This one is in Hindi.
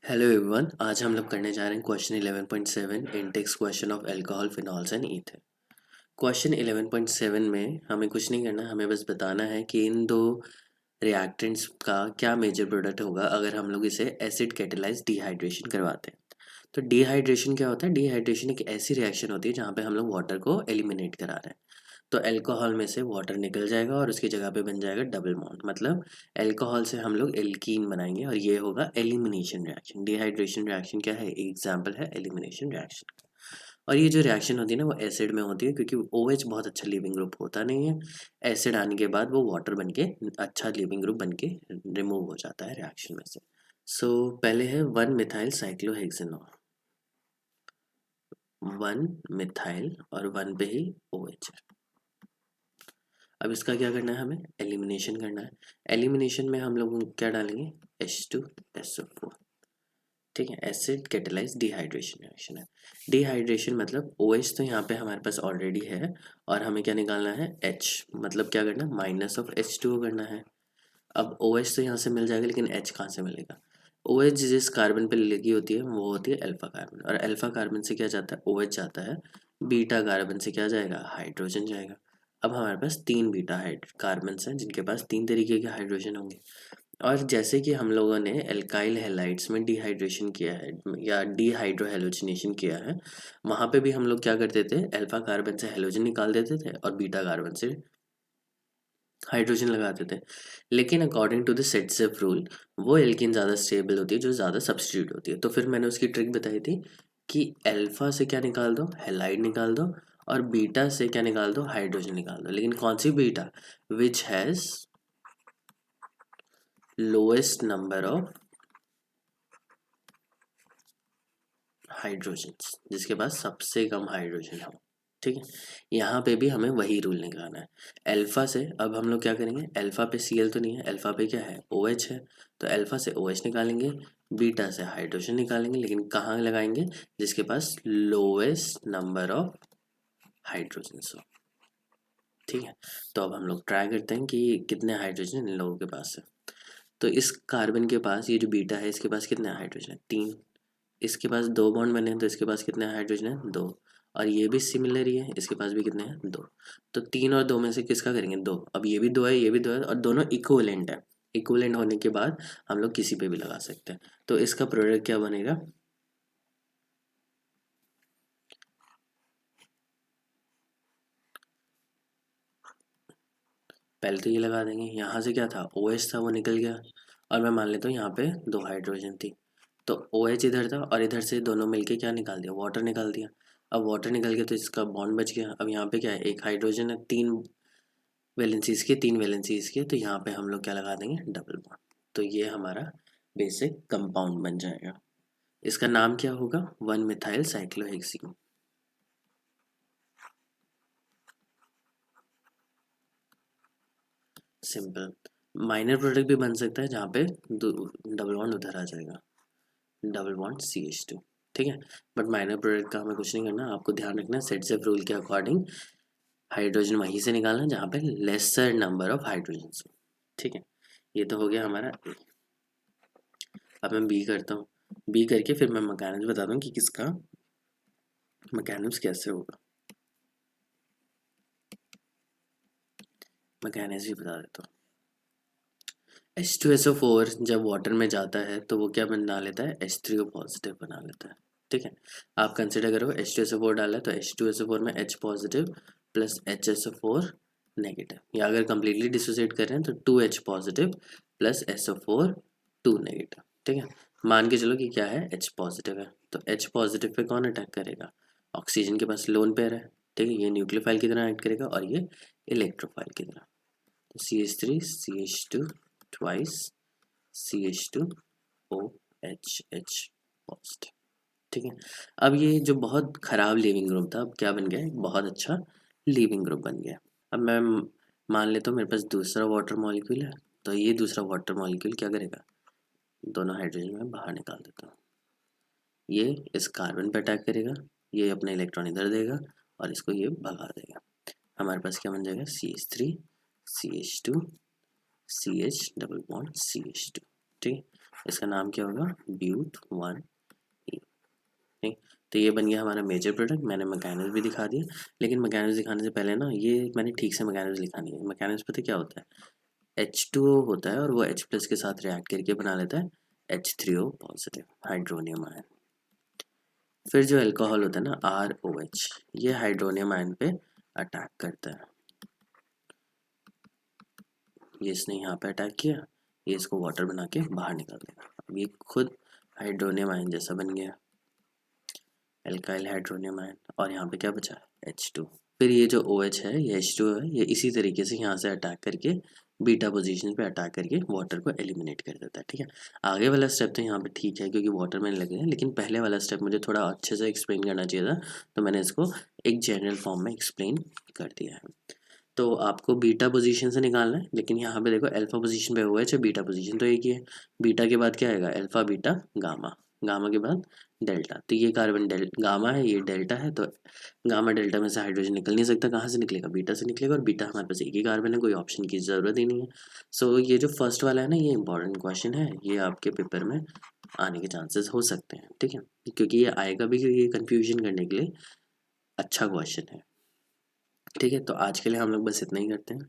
हेलो एवरीवन, आज हम लोग करने जा रहे हैं question 11.7 Intex question of alcohol phenols and ether. Question 11.7 में हमें कुछ नहीं करना, हमें बस बताना है कि इन दो रिएक्टेंट्स का क्या मेजर प्रोडक्ट होगा अगर हम लोग इसे एसिड कैटेलाइज डिहाइड्रेशन करवाते हैं। तो डिहाइड्रेशन क्या होता है? डिहाइड्रेशन एक ऐसी रिएक्शन होती है जहाँ पे हम लोग वाटर को एलिमिनेट करा रहे हैं। तो अल्कोहल में से वाटर निकल जाएगा और उसकी जगह पे बन जाएगा डबल बॉन्ड, मतलब अल्कोहल से हम लोग एल्कीन बनाएंगे और ये होगा एलिमिनेशन रिएक्शन। डिहाइड्रेशन रिएक्शन क्या है? एग्जाम्पल है एलिमिनेशन रिएक्शन। और ये जो रिएक्शन होती है ना वो एसिड में होती है, क्योंकि OH बहुत अच्छा लिविंग ग्रुप होता नहीं है। एसिड आने के बाद वो वाटर बन के अच्छा लिविंग ग्रुप बन के रिमूव हो जाता है रिएक्शन में से। पहले है 1 मिथाइल साइक्लोहेक्सेनॉल, 1 मिथाइल और 1 पे ही OH है। अब इसका क्या करना है? हमें एलिमिनेशन करना है। एलिमिनेशन में हम लोग क्या डालेंगे? H2SO4। ठीक है, एसिड कैटेलाइज डिहाइड्रेशन रिएक्शन है। डिहाइड्रेशन मतलब OH तो यहाँ पे हमारे पास ऑलरेडी है और हमें क्या निकालना है? H, मतलब क्या करना है? माइनस ऑफ H2O करना है। अब OH तो यहाँ से मिल जाएगा, लेकिन H कहाँ से मिलेगा? OH जिस कार्बन पे लगी होती है वो होती है अल्फा कार्बन, और अल्फा कार्बन से क्या जाता है? OH जाता है। बीटा कार्बन से क्या जाएगा? हाइड्रोजन जाएगा। अब हमारे पास 3 बीटा हाइड कार्बन हैं जिनके पास 3 तरीके के हाइड्रोजन होंगे। और जैसे कि हम लोगों ने एल्काइल हैलाइड्स में डिहाइड्रेशन किया है या डिहाइड्रोहेलोजिनेशन किया है, वहाँ पे भी हम लोग क्या करते थे? अल्फा कार्बन से हेलोजन निकाल देते थे और बीटा कार्बन से हाइड्रोजन लगाते थे। लेकिन अकॉर्डिंग टू द सेट्सेफ रूल वो एल्कीन ज़्यादा स्टेबल होती है जो ज़्यादा सब्स्टिट्यूट होती है। तो फिर मैंने उसकी ट्रिक बताई थी कि अल्फा से क्या निकाल दो? हैलाइड निकाल दो, और बीटा से क्या निकाल दो? हाइड्रोजन निकाल दो। लेकिन कौन सी beta? Which has lowest number of hydrogens, जिसके पास सबसे कम हाइड्रोजन हो। ठीक है, यहाँ पे भी हमें वही रूल निकालना है। अल्फा से अब हम लोग क्या करेंगे? अल्फा पे Cl तो नहीं है, अल्फा पे क्या है? OH है। तो अल्फा से OH निकालेंगे, बीटा से हाइड्रोजन निकालेंगे, लेकिन कहाँ लगाएंगे? जिसके पास लोएस्ट नंबर ऑफ हाइड्रोजन्स हो। ठीक है, तो अब हम लोग ट्राई करते हैं कि कितने हाइड्रोजन इन लोगों के पास है। तो इस कार्बन के पास, ये जो बीटा है इसके पास कितने हाइड्रोजन है? 3। इसके पास 2 बॉन्ड बने हैं तो इसके पास कितने हाइड्रोजन है? 2। और ये भी सिमिलर ही है, इसके पास भी कितने हैं? 2। तो 3 और 2 में से किसका करेंगे? 2। अब ये भी 2 है, ये भी 2 है, और दोनों इक्विवेलेंट है। इक्विवेलेंट होने के बाद हम लोग किसी पे भी लगा सकते हैं। तो इसका प्रोडक्ट क्या बनेगा? पहले तो ये लगा देंगे, यहाँ से क्या था? OH था, वो निकल गया। और मैं मान लेता हूँ यहाँ पे 2 हाइड्रोजन थी, तो OH इधर था और इधर से दोनों मिलके क्या निकाल दिया? वाटर निकाल दिया। अब वाटर निकल गया तो इसका बॉन्ड बच गया। अब यहाँ पे क्या है? एक हाइड्रोजन है, 3 वैलेंसीज के, 3 वैलेंसीज के, तो यहाँ पे हम लोग क्या लगा देंगे? Double bond. तो ये हमारा बेसिक कंपाउंड बन जाएगा। इसका नाम क्या होगा? 1 methyl cyclohexene. Simple. Minor product भी बन सकता है जहाँ पे डबल बॉन्ड उधर आ जाएगा, डबल बॉन्ड CH2। ठीक है, बट माइनर प्रोडक्ट का हमें कुछ नहीं करना। आपको ध्यान रखना है सेट रूल के अकॉर्डिंग हाइड्रोजन वहीं से निकालना जहाँ पे लेसर नंबर ऑफ हाइड्रोजन। ठीक है, ये तो हो गया हमारा A। अब मैं बी करता हूँ। बी करके फिर मैं मैकेनिज्म बता दूँ कि किसका मैकेनिज्म कैसे होगा। मैकेनिज्म भी बता देता हूँ। H2SO4 जब वाटर में जाता है तो वो क्या बना लेता है? H3O पॉजिटिव बना लेता है। ठीक है, आप कंसिडर करो H2SO4 डाला है तो H2SO4 में H positive plus HSO4 negative, या अगर कंप्लीटली डिसोसिएट कर रहे हैं तो 2H positive plus SO4 2 negative. ठीक है, मान के चलो कि क्या है? H पॉजिटिव है, तो H पॉजिटिव पे कौन अटैक करेगा? ऑक्सीजन के पास लोन पेयर है। ठीक है, ये न्यूक्लियोफाइल की तरह एक्ट करेगा और ये इलेक्ट्रोफाइल की तरह। तो CH3 CH2 twice CH2OH positive. ठीक है, अब ये जो बहुत खराब लीविंग ग्रुप था अब क्या बन गया? एक बहुत अच्छा लीविंग ग्रुप बन गया। अब मैं मान लेता हूँ मेरे पास दूसरा वाटर मॉलिक्यूल है, तो ये दूसरा वाटर मॉलिक्यूल क्या करेगा? दोनों हाइड्रोजन में बाहर निकाल देता हूँ। ये इस कार्बन पे अटैक करेगा, ये अपना इलेक्ट्रॉन इधर देगा और इसको ये भगा देगा। हमारे पास क्या बन जाएगा? CH3 CH2 CH double bond CH2। ठीक है, इसका नाम क्या होगा, ब्यूट 1 ई। ठीक, तो ये बन गया हमारा मेजर प्रोडक्ट। मैंने मैकेनिज्म भी दिखा दिया, लेकिन मैकेनिज्म दिखाने से पहले ना ये मैंने ठीक से मैकेनिज्म लिखा नहीं है। मैकेनिज्म पता क्या होता है, H2O होता है और वो H प्लस के साथ रिएक्ट करके बना लेता है H3O पॉजिटिव हाइड्रोनियम आयन। फिर जो अल्कोहल होता है ना ROH, ये हाइड्रोनियम आयन पे अटैक करता है। ये इसने यहाँ पे अटैक किया, ये इसको वाटर बना के बाहर निकाल देगा। अब ये खुद हाइड्रोनियम आयन जैसा बन गया, एल्काइल हाइड्रोनियम आयन। और यहाँ पे क्या बचा, H2। फिर ये जो OH है, ये H2 है, ये इसी तरीके से यहाँ से अटैक करके बीटा पोजीशन पे अटैक करके वाटर को एलिमिनेट कर देता है। ठीक है, आगे वाला स्टेप तो यहाँ पे ठीक है क्योंकि वाटर में लगे हैं, लेकिन पहले वाला स्टेप मुझे थोड़ा अच्छे से एक्सप्लेन करना चाहिए था, तो मैंने इसको एक जनरल फॉर्म में एक्सप्लेन कर दिया है। तो आपको बीटा पोजीशन से निकालना है, लेकिन यहाँ पे देखो अल्फा पोजीशन पे OH है, बीटा पोजीशन तो एक ही है। बीटा के बाद क्या आएगा, अल्फा बीटा गामा, गामा के बाद डेल्टा। तो ये कार्बन गामा है, ये डेल्टा है, तो गामा डेल्टा में से हाइड्रोजन निकल नहीं सकता, कहाँ से निकलेगा, बीटा से निकलेगा, और बीटा हमारे पास एक ही कार्बन है, कोई ऑप्शन की ज़रूरत ही नहीं है। सो ये जो फर्स्ट वाला है ना, ये इंपॉर्टेंट क्वेश्चन है, ये आपके पेपर में आने के चांसेस हो सकते हैं। ठीक है, क्योंकि ये आएगा भी, क्योंकि ये कन्फ्यूजन करने के लिए अच्छा क्वेश्चन है। ठीक है, तो आज के लिए हम लोग बस इतना ही करते हैं।